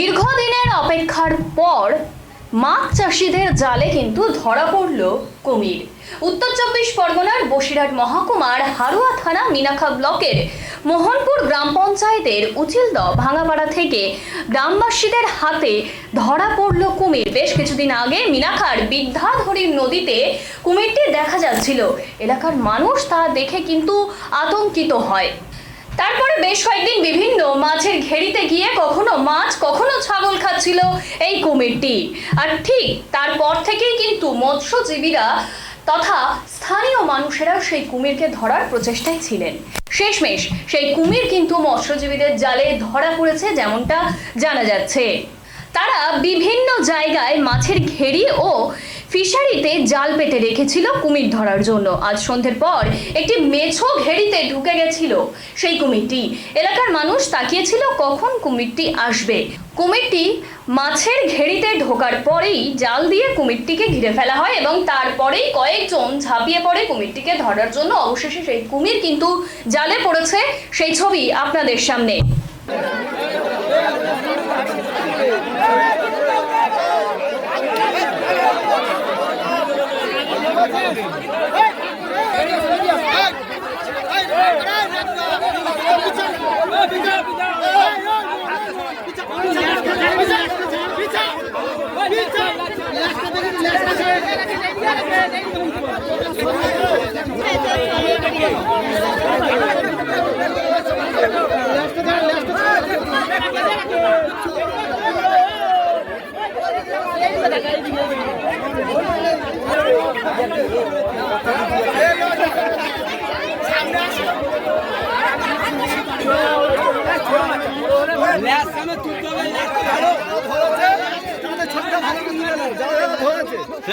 দীর্ঘদিনের অপেক্ষার পর মাছ চাষিদের জালে কিন্তু ধরা পড়ল কুমির। উত্তর চব্বিশ পরগনার বসিরহাট মহকুমার হারোয়া থানা মিনাখা ব্লকের মোহনপুর গ্রাম পঞ্চায়েতের উচিলদ ভাঙাপাড়া থেকে গ্রামবাসীদের হাতে ধরা পড়ল কুমির। বেশ কিছুদিন আগে মিনাখার বিদ্যাধরী নদীতে কুমিরটি দেখা যাচ্ছিল। এলাকার মানুষ তা দেখে কিন্তু আতঙ্কিত হয়। তারপরে বেশ কয়েকদিন বিভিন্ন মাছের ঘেরিতে গিয়ে কখনো মাছ কখনো ছাগল খাচ্ছিল এই কুমিরটি। আর ঠিক তারপর থেকেই কিন্তু মৎস্যজীবীরা তথা স্থানীয় মানুষেরা সেই কুমিরকে ধরার প্রচেষ্টায় ছিলেন। শেষমেশ সেই কুমির কিন্তু মৎস্যজীবীদের জালে ধরা পড়েছে, যেমনটা জানা যাচ্ছে। তারা বিভিন্ন জায়গায় মাছের ঘেরি ও ফিশারিতে জাল পেতে রেখেছিল কুমির ধরার জন্য। আজ সন্ধ্যের পর একটি মেছো ঘেরিতে ঢুকে গেছিল সেই কুমিরটি। এলাকার মানুষ তাকিয়েছিল কখন কুমিরটি আসবে। কুমিরটি মাছের ঘেরিতে ঢোকার পরেই জাল দিয়ে কুমিরটিকে ঘিরে ফেলা হয় এবং তারপরেই কয়েকজন ঝাঁপিয়ে পড়ে কুমিরটিকে ধরার জন্য। অবশেষে সেই কুমির কিন্তু জালে পড়েছে, সেই ছবি আপনাদের সামনে।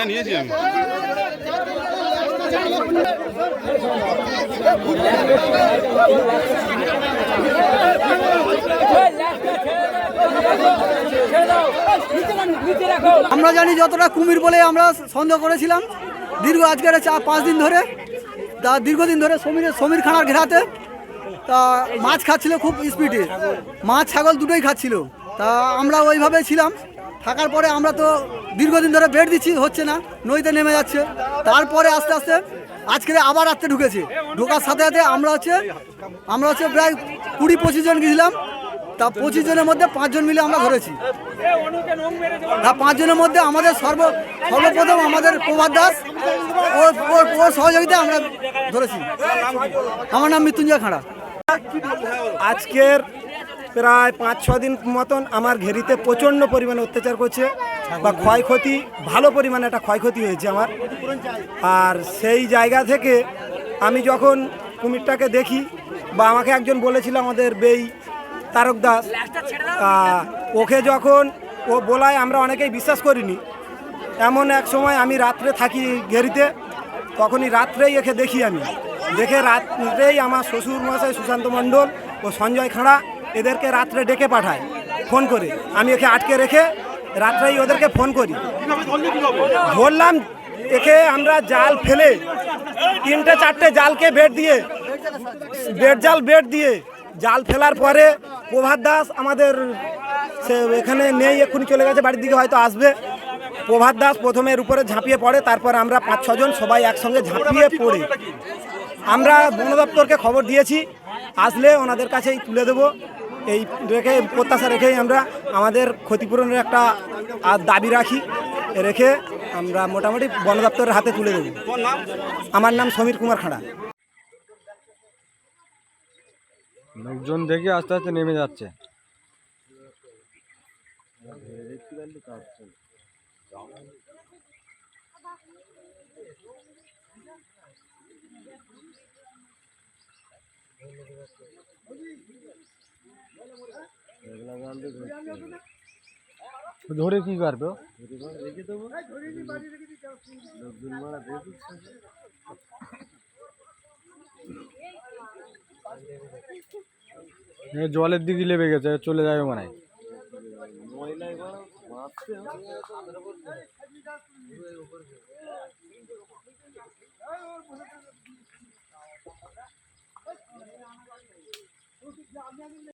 নিয়েছি আমি। আমরা জানি যতটা কুমির বলে আমরা সন্দেহ করেছিলাম দীর্ঘ আজকের 4-5 দিন ধরে, তা দীর্ঘদিন ধরে সমীর খানার ঘেরাতে তা মাছ খাচ্ছিল খুব স্পিডে, মাছ ছাগল দুটোই খাচ্ছিল। তা আমরা ওইভাবে ছিলাম। থাকার পরে আমরা তো দীর্ঘদিন ধরে বেড দিচ্ছি, হচ্ছে না, নদীতে নেমে যাচ্ছে। তারপরে আস্তে আস্তে আজকে আবার রাত্রে ঢুকেছে। ঢোকার সাথে সাথে আমরা হচ্ছে প্রায় 20-25 জন গেছিলাম। তা 25 জনের মধ্যে 5 জন মিলে আমরা ধরেছি। তা 5 জনের মধ্যে আমাদের সর্বপ্রথম আমাদের প্রভাত দাস, ওর সহযোগিতায় আমরা ধরেছি। আমার নাম মৃত্যুঞ্জয় খাঁড়া। আজকের প্রায় 5-6 দিন মতন আমার ঘেরিতে প্রচণ্ড পরিমাণে অত্যাচার করছে বা ক্ষয়ক্ষতি, ভালো পরিমাণে একটা ক্ষয়ক্ষতি হয়েছে আমার। আর সেই জায়গা থেকে আমি যখন কুমিরটাকে দেখি বা আমাকে একজন বলেছিল আমাদের বেই তারক দাস, ওকে যখন ও বলায় আমরা অনেকেই বিশ্বাস করিনি। এমন এক সময় আমি রাত্রে থাকি ঘেরিতে, তখনই রাত্রেই একে দেখি। আমি দেখে রাত্রেই আমার শ্বশুর মশাই সুশান্ত মণ্ডল ও সঞ্জয় খাঁড়া এদেরকে রাত্রে ডেকে পাঠায় ফোন করে। আমি একে আটকে রেখে রাত্রেই ওদেরকে ফোন করি। ধরলাম একে আমরা জাল ফেলে 3-4টে জালকে বেড দিয়ে জাল ফেলার পরে প্রভাত দাস আমাদের সে এখানে নেই, এক্ষুনি চলে গেছে বাড়ির দিকে, হয়তো আসবে। প্রভাত দাস প্রথমে এর উপরে ঝাঁপিয়ে পড়ে, তারপর আমরা 5-6 জন সবাই একসঙ্গে ঝাঁপিয়ে পড়ে আমরা বন দপ্তরকে খবর দিয়েছি, আসলে ওনাদের কাছেই তুলে দেবো এই রেখে প্রত্যাশা রেখেই আমরা আমাদের ক্ষতিপূরণের একটা দাবি রাখি, রেখে আমরা মোটামুটি বন দপ্তরের হাতে তুলে দেবো। আমার নাম সমীর কুমার খাঁড়া। লোকজন দেখে আস্তে আস্তে নেমে যাচ্ছে। ধরে কি করবে? জলের দিকে লেবে গেছে, চলে যাবে মনে হয়।